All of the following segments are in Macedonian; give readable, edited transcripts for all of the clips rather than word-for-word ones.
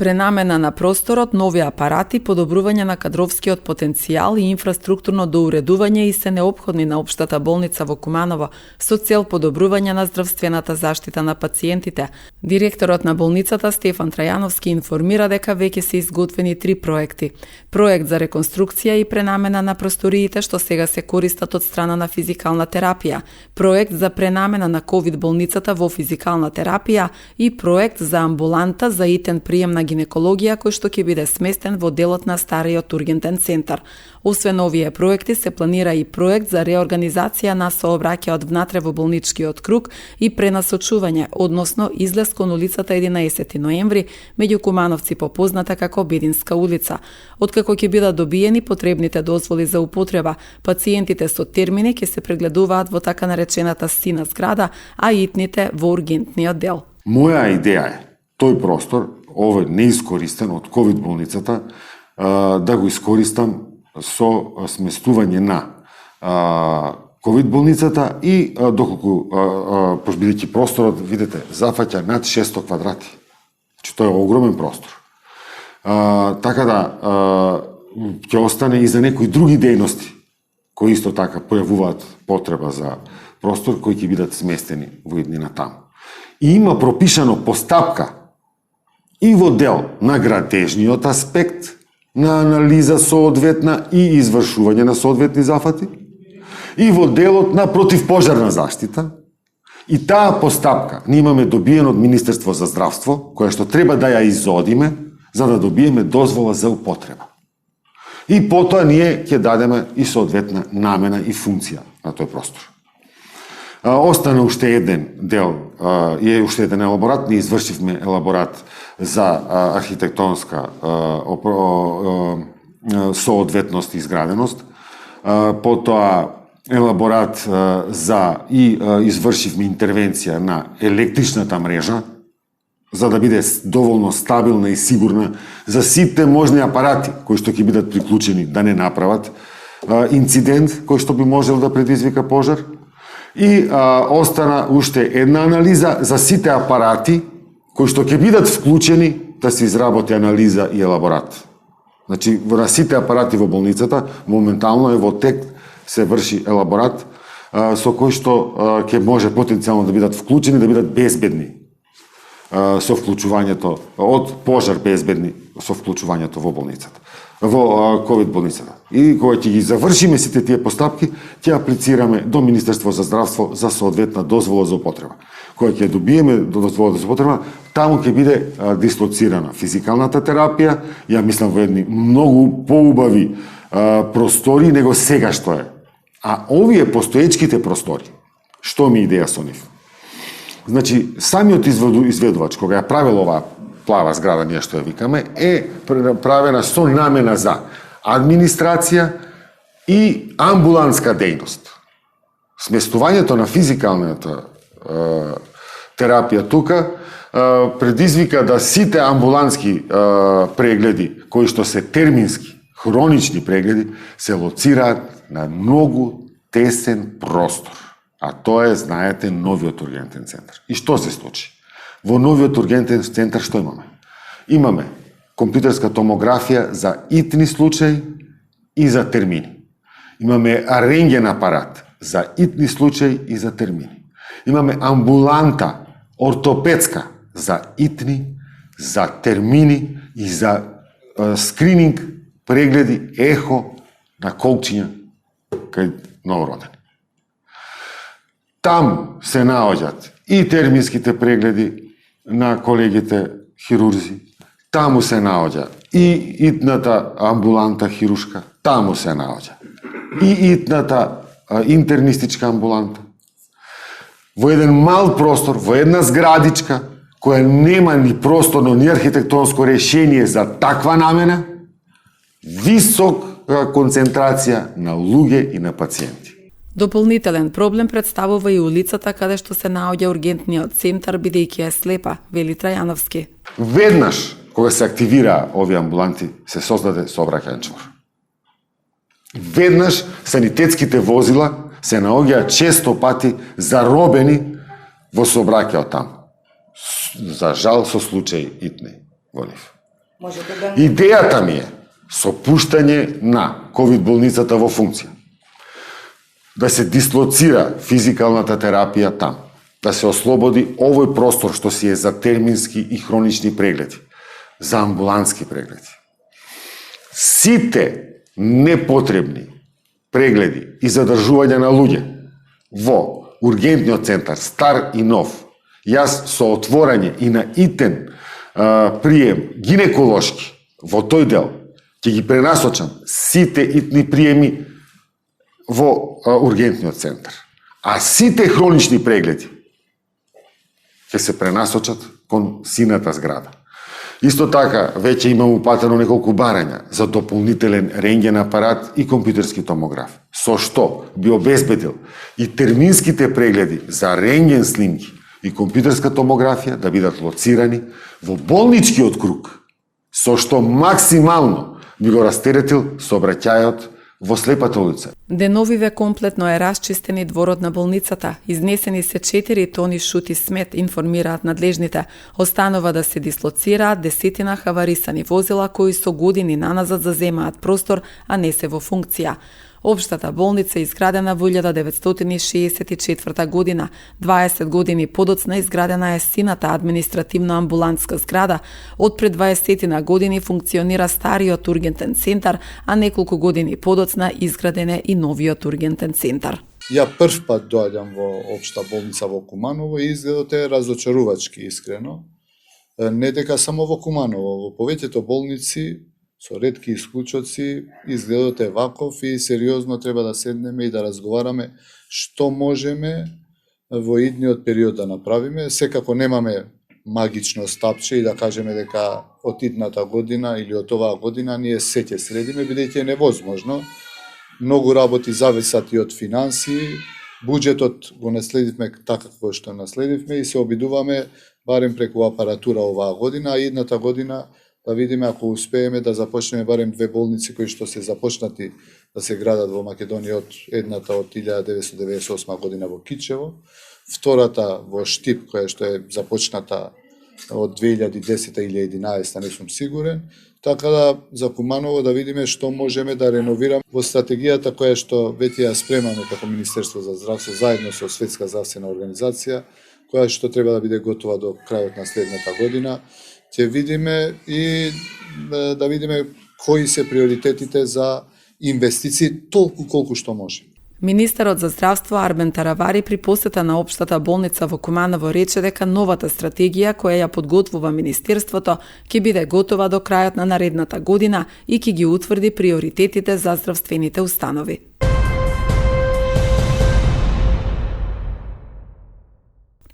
Пренамена на просторот, нови апарати, подобрување на кадровскиот потенцијал и инфраструктурно доуредување и се неопходни на општата болница во Куманово со цел подобрување на здравствената заштита на пациентите. Директорот на болницата Стефан Трајановски информира дека веќе се изготвени 3 проекти. Проект за реконструкција и пренамена на просториите што сега се користат од страна на физикална терапија, проект за пренамена на ковид болницата во физикална терапија и проект за амбуланта за итен прием на гинекологија кој што ќе биде сместен во делот на стариот ургентен центар. Освен овие проекти се планира и проект за реорганизација на сообраќајот внатре во болничкиот круг и пренасочување, односно излез кон улицата 11 ноември, меѓу Кумановци попозната како Бединска улица. Откако ќе бидат добиени потребните дозволи за употреба, пациентите со термини ќе се прегледуваат во така наречената сина зграда, а итните во ургентниот дел. Моја идеја е тој простор, овој неискористен од ковид болницата, да го искористам со сместување на ковид болницата и доколку бидејќи просторот, видите, зафаќа над 600 квадрати. Значи тоа е огромен простор. Така да ќе остане и за некои други дејности кои исто така појавуваат потреба за простор кои ќе бидат сместени во иднина таму. И има пропишано постапка и во дел на градежниот аспект на анализа соодветна и извршување на соодветни зафати, и во делот на противпожарна заштита. И таа постапка ние имаме добиен од Министерство за здравство, која што треба да ја изодиме за да добиеме дозвола за употреба. И потоа ние ќе дадеме и соодветна намена и функција на тој простор. Остана уште еден дел, и уште еден елаборат. Ние извршивме елаборат за архитектонска соодветност и изграденост. Потоа елаборат за и извршивме интервенција на електричната мрежа, за да биде доволно стабилна и сигурна за сите можни апарати кои што ќе бидат приклучени да не направат инцидент кој што би можел да предизвика пожар. И остана уште една анализа за сите апарати кои што ќе бидат вклучени да се изработи анализа и елаборат. Значи, на сите апарати во болницата моментално е во тек се врши елаборат со кој што ќе може потенцијално да бидат вклучени, да бидат безбедни со вклучувањето од пожар, безбедни со вклучувањето во болницата, во ковид болницата. И кога ќе ги завршиме сите тие постапки, ќе аплицираме до Министерство за здравство за соодветна дозвола за употреба. Кога ќе добиеме дозвола за употреба, таму ќе биде дислоцирана физикалната терапија, ја мислам во едни многу поубави простори него сега што е. А овие постоечките простори, што ми идеја со нив? Значи, самиот изведувач, кога ја правил оваа плава зграда, ние што ја викаме, е правена со намена за администрација и амбулантска дејност. Сместувањето на физикалната терапија тука предизвика да сите амбулантски прегледи, кои што се термински, хронични прегледи, се лоцираат на многу тесен простор. А тоа е, знаете, новиот ургентен центар. И што се случи? Во новиот ургентен центар што имаме? Имаме компјутерска томографија за итни случаи и за термини. Имаме рентген апарат за итни случаи и за термини. Имаме амбуланта ортопедска за итни, за термини и за скрининг, прегледи, ехо на колчиња кај новородени. Там се наоѓаат и терминските прегледи на колегите хирурзи, таму се наоѓа и итната амбуланта хирушка, таму се наоѓа и итната интернистичка амбуланта. Во еден мал простор, во една зградичка, која нема ни просторно, ни архитектонско решение за таква намена, висока концентрација на луѓе и на пациенти. Дополнителен проблем представува и улицата каде што се наоѓа ургентниот центар, бидејќи е слепа, вели Трајановски. Веднаш, кога се активира овие амбуланти, се создаде сообраќајен чвор. Веднаш санитетските возила се наоѓаат често пати заробени во сообраќајот таму. За жал со случаи итни во нив. Идејата ми е со пуштање на ковид болницата во функција, да се дислоцира физикалната терапија там, да се ослободи овој простор што си е за термински и хронични прегледи, за амбулантски прегледи. Сите непотребни прегледи и задржување на луѓе во ургентниот центар, стар и нов, јас со отворање и на итен прием гинеколошки во тој дел ќе ги пренасочам сите итни приеми во ургентниот центар. А сите хронични прегледи ќе се пренасочат кон сината зграда. Исто така, веќе имам упатено неколку барања за дополнителен рентген апарат и компјутерски томограф, со што би обезбедил и терминските прегледи за рентген снимки и компјутерска томографија да бидат лоцирани во болничкиот круг, со што максимално би го растеретил сообраќајот во слепата улица. Деновиве комплетно е расчистен и дворот на болницата. Изнесени се 4 тони шути смет, информираат надлежните. Останува да се дислоцираат 10 хаварисани возила кои со години наназад заземаат простор, а не се во функција. Општата болница е изградена во 1964 година. 20 години подоцна изградена е сината административно-амбулантска зграда. Од пред 20 години функционира стариот ургентен центар, а неколку години подоцна изграден е и новиот ургентен центар. Ја прв пат доаѓам во општа болница во Куманово и изгледот е разочарувачки, искрено. Не дека само во Куманово, во повеќето болници со ретки исклучоци, изгледот е ваков и сериозно треба да седнеме и да разговараме што можеме во идниот период да направиме. Секако немаме магично стапче и да кажеме дека од идната година или од оваа година ние се ќе средиме, бидејќи е невозможно. Многу работи зависат и од финансии, буџетот го наследивме така како што наследивме и се обидуваме барем преку апаратура оваа година, а идната година да видиме ако успееме да започнеме барем 2 болници кои што се започнати да се градат во Македонија, од едната од 1998 година во Кичево, втората во Штип која што е започната од 2010 или 2011, не сум сигурен, така да за Куманово да видиме што можеме да реновираме во стратегијата која што веќе ја спремаме како Министерство за здравство заедно со Светска здравствена организација, која што треба да биде готова до крајот на следната година. Ќе видиме и да видиме кои се приоритетите за инвестиции толку колку што може. Министерот за здравство Арбен Таравари при посета на општата болница во Куманово рече дека новата стратегија која ја подготвува Министерството ќе биде готова до крајот на наредната година и ќе ги утврди приоритетите за здравствените установи.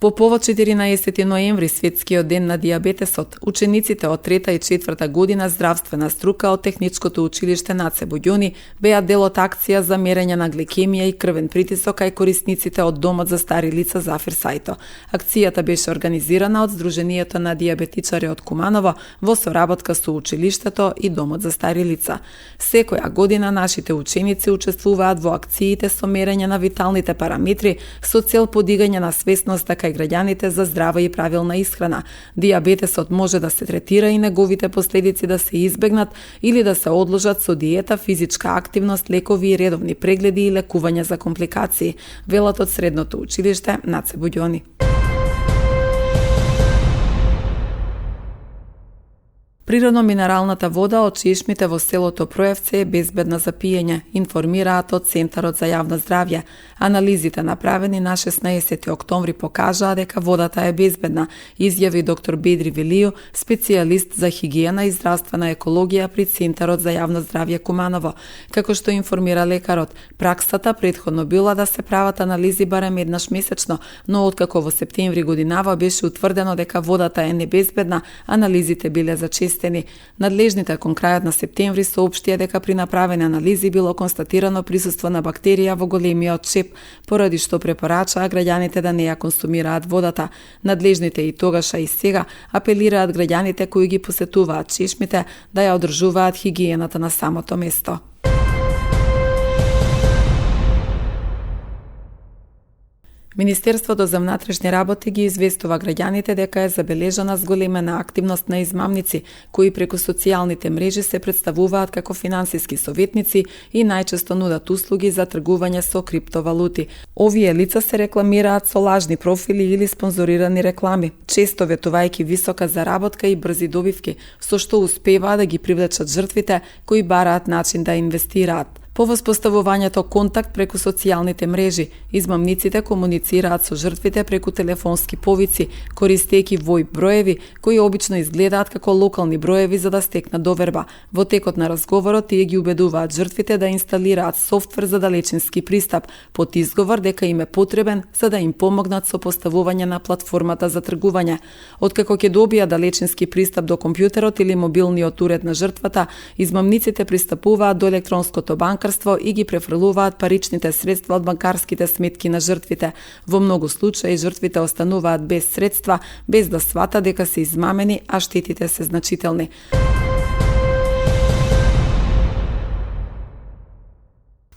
По повод 14 ноември, светскиот ден на дијабетесот, учениците од 3 и 4 година здравствена струка од Техничкото училиште Наце Буѓони беа дел од акција за мерење на гликемија и крвен притисок кај корисниците од Домот за стари лица Зафир Сајто. Акцијата беше организирана од Сдруженијето на дијабетичари од Куманово во соработка со училиштето и Домот за стари лица. Секоја година нашите ученици учествуваат во акциите со мерење на виталните параметри со цел подигање на свесноста кај граѓаните за здрава и правилна исхрана. Дијабетесот може да се третира и неговите последици да се избегнат или да се одложат со диета, физичка активност, лекови и редовни прегледи и лекување за компликации, велат од Средното училиште Наце Буѓони. Природно-минералната вода од чешмите во селото Проевце е безбедна за пиење, информираат од Центарот за јавно здравје. Анализите направени на 16 октомври покажаа дека водата е безбедна, изјави доктор Бедри Велију, специјалист за хигиена и здравствена екологија при Центарот за јавно здравје Куманово. Како што информира лекарот, праксата претходно била да се прават анализи барем еднаш месечно, но откако во септември годинава беше утврдено дека водата е небезбедна, анализите биле зачестени. Надлежните кон крајот на септември соопштија дека при направени анализи било констатирано присуство на бактерија во големиот чеп, поради што препорачаа граѓаните да не ја консумираат водата. Надлежните и тогаша и сега апелираат граѓаните кои ги посетуваат чешмите да ја одржуваат хигиената на самото место. Министерството за внатрешни работи ги известува граѓаните дека е забележана зголемена активност на измамници, кои преку социјалните мрежи се представуваат како финансиски советници и најчесто нудат услуги за тргување со криптовалути. Овие лица се рекламираат со лажни профили или спонзорирани реклами, често ветувајќи висока заработка и брзи добивки, со што успеваат да ги привлечат жртвите кои бараат начин да инвестираат. По воспоставувањето контакт преку социјалните мрежи, измамниците комуницираат со жртвите преку телефонски повици, користејќи VoIP броеви, кои обично изгледаат како локални броеви за да стекнат доверба. Во текот на разговорот тие ги убедуваат жртвите да инсталираат софтвер за далечински пристап, под изговор дека им е потребен за да им помогнат со поставување на платформата за тргување. Откако ќе добија далечински пристап до компјутерот или мобилниот уред на жртвата, измамниците пристапуваат до електронското банкарство и ги префрлуваат паричните средства од банкарските сметки на жртвите. Во многу случаи жртвите остануваат без средства, без да сватат дека се измамени, а штетите се значителни.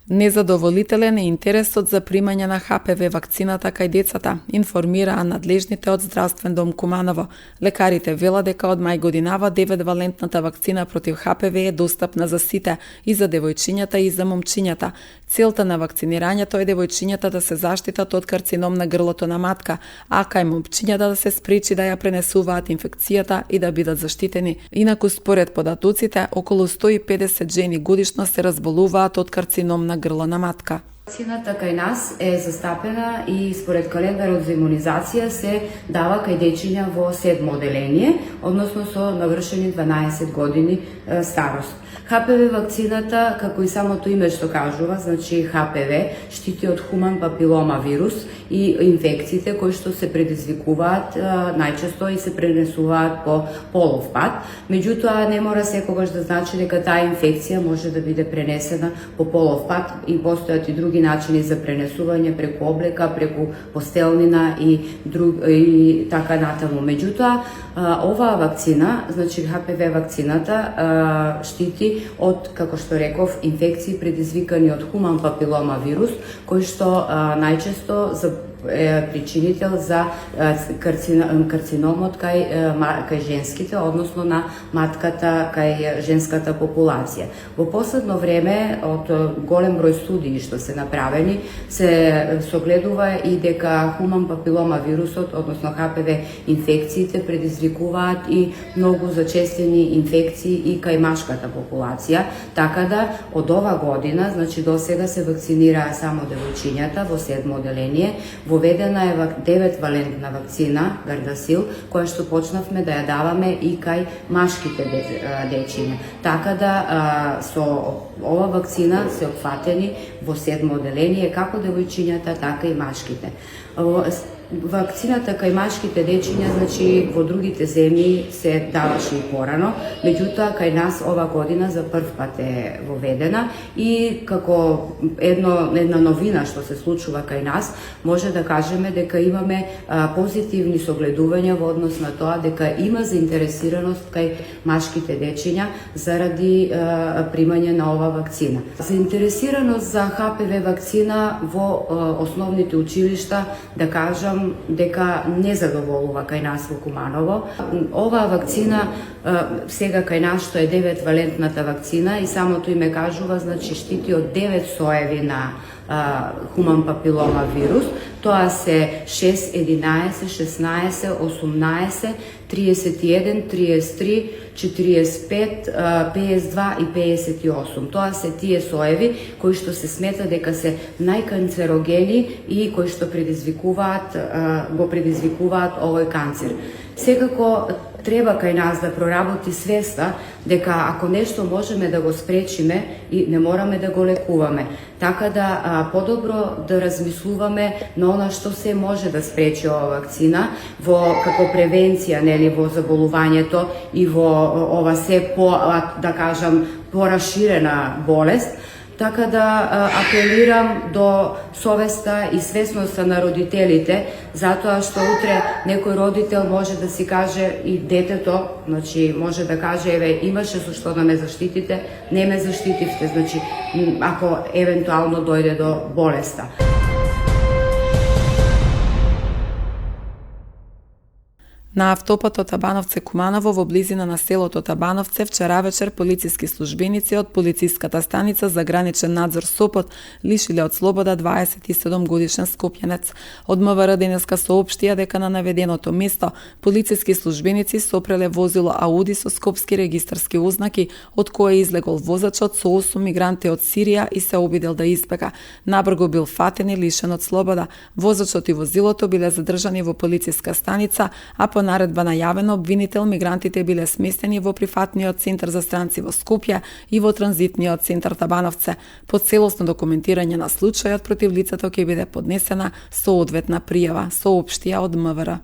Незадоволителен е интересот за примање на ХПВ вакцината кај децата, информираа надлежните од Здравствен дом Куманово. Лекарите велат дека од мај годинава 9-валентната вакцина против ХПВ е достапна за сите, и за девојчињата и за момчињата. Целта на вакцинирањето е девојчињата да се заштитат од карцином на грлото на матка, а кај момчињата да се спречи да ја пренесуваат инфекцијата и да бидат заштитени. Инаку според податоците, околу 150 жени годишно се разболуваат од карцином на грло на матка. Вакцината кај нас е застапена и според календарот за имунизација се дава кај дечиња во 7 оделение, односно со навршени 12 години старост. ХПВ вакцината, како и самото име што кажува, значи ХПВ, штити од хуман папилома вирус и инфекциите кои што се предизвикуваат најчесто и се пренесуваат по полов пат. Меѓутоа, не мора секогаш да значи дека таа инфекција може да биде пренесена по полов пат и постојат и други начини за пренесување преку облека, преку постелнина и така натаму. Меѓутоа, оваа вакцина, значи ХПВ вакцината, штити од, како што реков, инфекции предизвикани од хуман папилома вирус, кој што најчесто е причинител за карциномот кај женските, односно на матката кај женската популација. Во последно време, од голем број студии што се направени, се согледува и дека хуман папилома вирусот, односно ХПВ инфекциите предизвикуваат и многу зачестени инфекции и кај машката популација, така да од ова година, значи до сега се вакцинираа само девојчињата во 7 оделение. Воведена е 9-валентна вакцина Гардасил, која што почнавме да ја даваме и кај машките дечиња. Така да со ова вакцина се опфатени во 7 оделение како девојчињата, така и машките. Вакцината кај машките дечиња, значи во другите земји се даваше и порано, меѓутоа кај нас ова година за прв пат е воведена и како една новина што се случува кај нас, може да кажеме дека имаме позитивни согледувања во однос на тоа дека има заинтересираност кај машките дечиња заради примање на ова вакцина. Заинтересираност за ХПВ вакцина во основните училишта, да кажам, дека не задоволува кај нас во Куманово. Оваа вакцина сега кај нас што е 9-валентната вакцина и самото име кажува, значи штити од 9 соеви на хуман папилома вирус. Тоа се 6, 11, 16, 18, 31, 33, 45, 52 и 58. Тоа се тие соеви кои што се смета дека се најканцерогени и кои што го предизвикуваат овој канцер. Секако треба кај нас да проработи свеста дека ако нешто можеме да го спречиме и не мораме да го лекуваме. Така да подобро да размислуваме на она што се може да спречи ова вакцина како превенција, нели, во заболувањето и во ова се да кажам, пораширена болест. Така да апелирам до совеста и свесноста на родителите, затоа што утре некој родител може да си каже и детето, значи може да каже, еве, имаше со што да ме заштитите, не ме заштитивте, значи ако евентуално дојде до болеста. На автопатот Табановце-Куманово во близина на селото Табановце вчера вечер полициски службеници од полициската станица за граничен надзор Сопот лишиле од слобода 27 годишен скопјанец. Од МВР денеска соопштија дека на наведеното место полициски службеници сопреле возило Ауди со скопски регистарски ознаки, од кое излегол возачот со 8 мигранти од Сирија и се обидел да избега. Набрзо бил фатен и лишен од слобода. Возачот и возилото биле задржани во полициска станица, а по наредба на јавен обвинител мигрантите биле сместени во прифатниот центар за странци во Скопје и во транзитниот центар Табановце. По целосно документирање на случајот против лицето ќе биде поднесена соодветна пријава, соопштија од МВР.